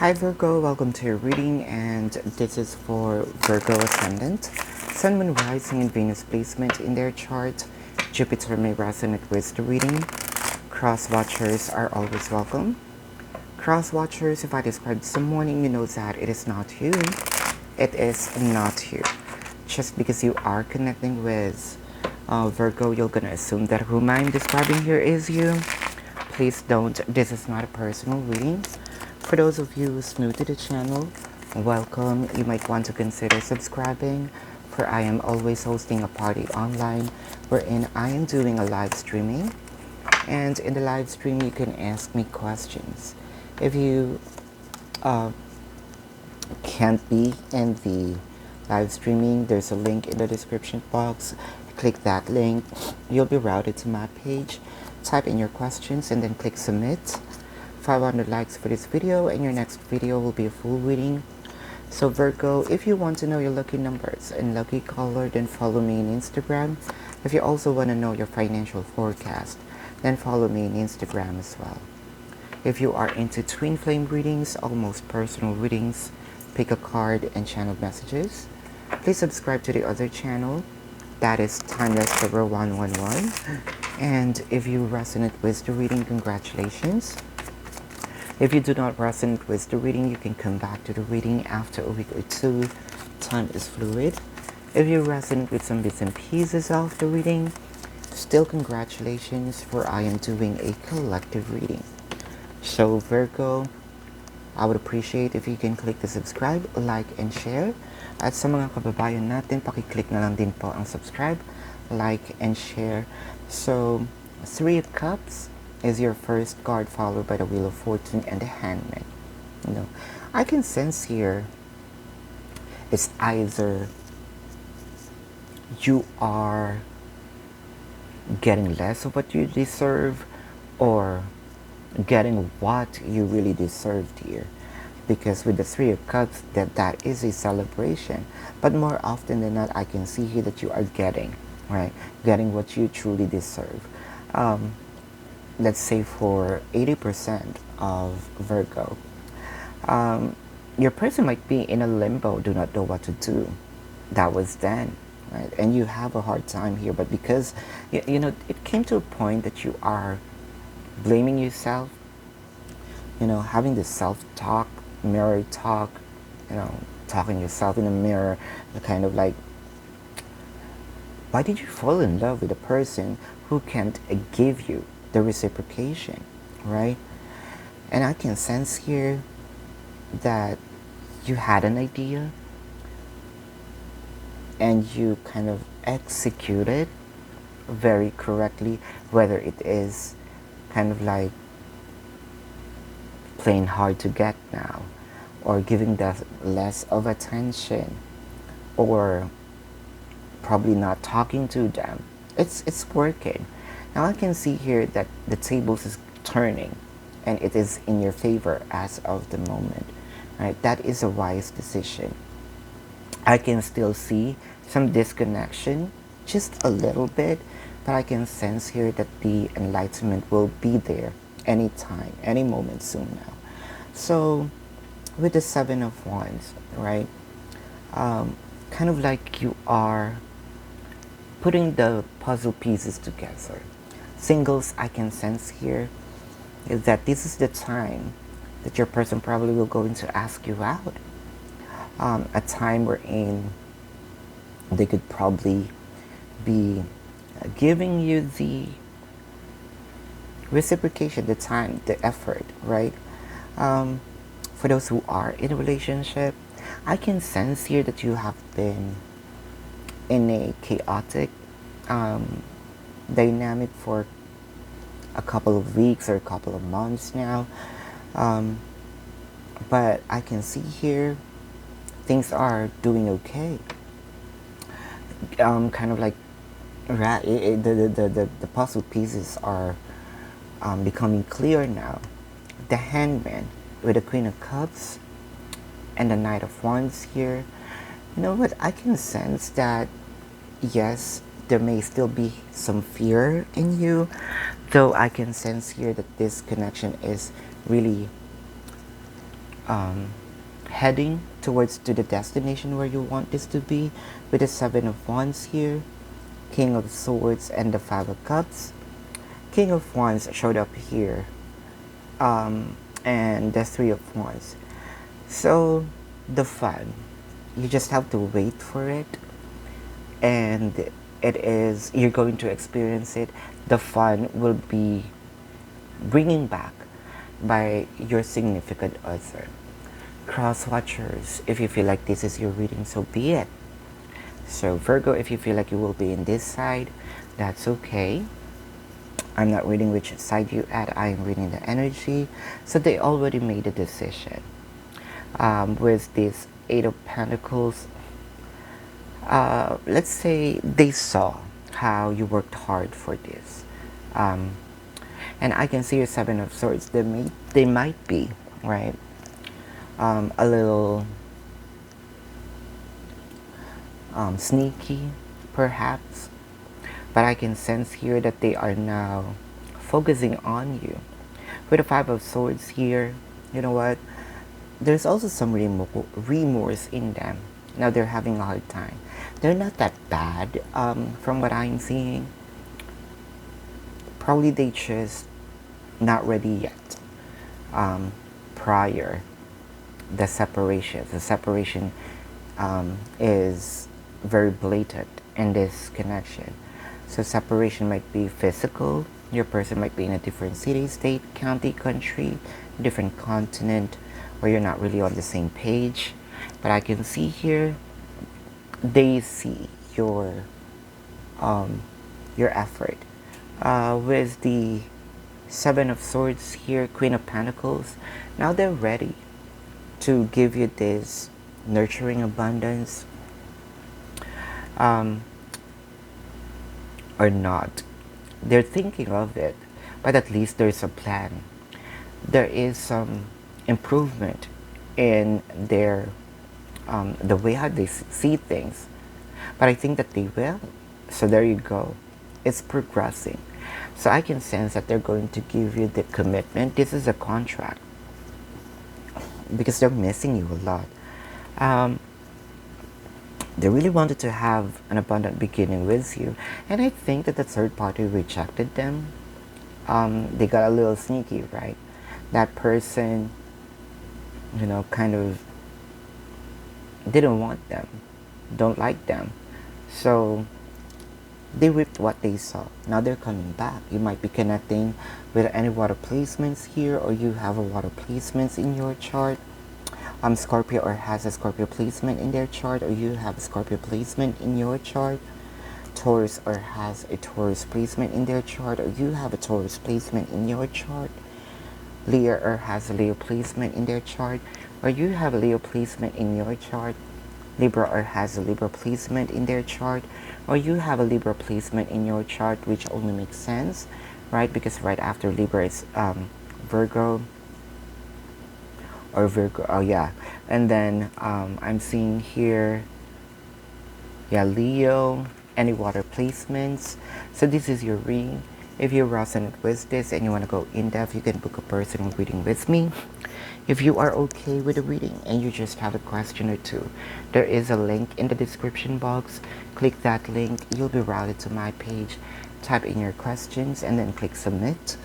Hi Virgo, welcome to your reading, and this is for Virgo Ascendant, Sun, Moon, Rising, and Venus placement in their chart. Jupiter may resonate with the reading. Cross watchers are always welcome. Cross watchers, if I describe someone and you know that it is not you, it is not you. Just because you are connecting with Virgo, you're gonna assume that whom I'm describing here is you. Please don't. This is not a personal reading. For those of you who's new to the channel, welcome. You might want to consider subscribing, for I am always hosting a party online wherein I am doing a live streaming. And in the live stream, you can ask me questions. If you can't be in the live streaming, there's a link in the description box. Click that link. You'll be routed to my page. Type in your questions and then click submit. 500 likes for this video and your next video will be a full reading. So Virgo, if you want to know your lucky numbers and lucky color, then follow me on Instagram. If you also want to know your financial forecast, then follow me on Instagram as well. If you are into twin flame readings, almost personal readings, pick a card and channel messages, please subscribe to the other channel. That is Timeless Cover 111. And if you resonate with the reading, congratulations. If you do not resonate with the reading, you can come back to the reading after a week or two. Time is fluid. If you resonate with some bits and pieces of the reading, still congratulations, for I am doing a collective reading. So Virgo, I would appreciate if you can click the subscribe, like, and share. At sa mga kababayan natin, pakiclick na lang din po ang subscribe, like, and share. So, Three of Cups is your first card, followed by the Wheel of Fortune and the Hangman. You know, I can sense here it's either you are getting less of what you deserve or getting what you really deserved here. Because with the Three of Cups, that is a celebration. But more often than not, I can see here that you are getting, right? Getting what you truly deserve. Let's say for 80% of Virgo, your person might be in a limbo, do not know what to do. That was then, right? And you have a hard time here, but because, you know, it came to a point that you are blaming yourself, you know, having this self-talk, mirror talk, you know, talking yourself in the mirror, kind of like, why did you fall in love with a person who can't give you the reciprocation, right? And I can sense here that you had an idea and you kind of executed very correctly, whether it is kind of like playing hard to get now, or giving that less of attention, or probably not talking to them. It's working. Now I can see here that the tables is turning and it is in your favor as of the moment, right? That is a wise decision. I can still see some disconnection, just a little bit, but I can sense here that the enlightenment will be there anytime, any moment soon now. So with the Seven of Wands, right? Kind of like you are putting the puzzle pieces together. Singles, I can sense here is that this is the time that your person probably will going to ask you out. A time wherein they could probably be giving you the reciprocation, the time, the effort, right? For those who are in a relationship, I can sense here that you have been in a chaotic dynamic for a couple of weeks or a couple of months now, but I can see here things are doing okay. Kind of like the puzzle pieces are becoming clear now. The Hangman with the Queen of Cups and the Knight of Wands here. You know what? I can sense that yes, there may still be some fear in you, though I can sense here that this connection is really um, heading towards to the destination where you want this to be, with the Seven of Wands here, King of Swords, and the Five of Cups. King of Wands showed up here, and the Three of Wands. So the fun, you just have to wait for it, and you're going to experience it. The fun will be bringing back by your significant other. Cross watchers, if you feel like this is your reading, so be it. So Virgo, if you feel like you will be in this side, that's okay. I'm not reading which side you at, I am reading the energy. So they already made a decision. With this Eight of Pentacles, let's say they saw how you worked hard for this. And I can see your Seven of Swords. They might be, right, a little sneaky, perhaps. But I can sense here that they are now focusing on you. With the Five of Swords here, you know what? There's also some remorse in them. Now they're having a hard time. They're not that bad, from what I'm seeing. Probably they just not ready yet. Prior the separation. The separation is very blatant in this connection. So separation might be physical. Your person might be in a different city, state, county, country, different continent, or you're not really on the same page. But I can see here, they see your effort. With the Seven of Swords here, Queen of Pentacles, now they're ready to give you this nurturing abundance, or not. They're thinking of it, but at least there's a plan. There is some improvement in their the way how they see things, but I think that they will. So there you go, it's progressing. So I can sense that they're going to give you the commitment. This is a contract, because they're missing you a lot. They really wanted to have an abundant beginning with you, and I think that the third party rejected them. They got a little sneaky, right? That person, you know, kind of didn't want them, don't like them. So they whipped what they saw. Now they're coming back. You might be connecting with any water placements here, or you have a water placements in your chart. Scorpio, or has a Scorpio placement in their chart, or you have a Scorpio placement in your chart. Taurus, or has a Taurus placement in their chart, or you have a Taurus placement in your chart. Leo, or has a Leo placement in their chart, or you have a Leo placement in your chart. Libra, or has a Libra placement in their chart, or you have a Libra placement in your chart, which only makes sense, right? Because right after Libra is Virgo, or Virgo, oh yeah. And then I'm seeing here, yeah, Leo, any water placements. So this is your reading. If you resonate with this and you want to go in depth, you can book a personal reading with me. If you are okay with the reading and you just have a question or two, there is a link in the description box. Click that link, you'll be routed to my page. Type in your questions and then click submit.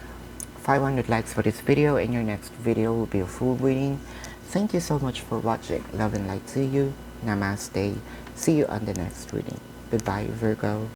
500 likes for this video, and your next video will be a full reading. Thank you so much for watching. Love and light to you. Namaste. See you on the next reading. Goodbye, Virgo.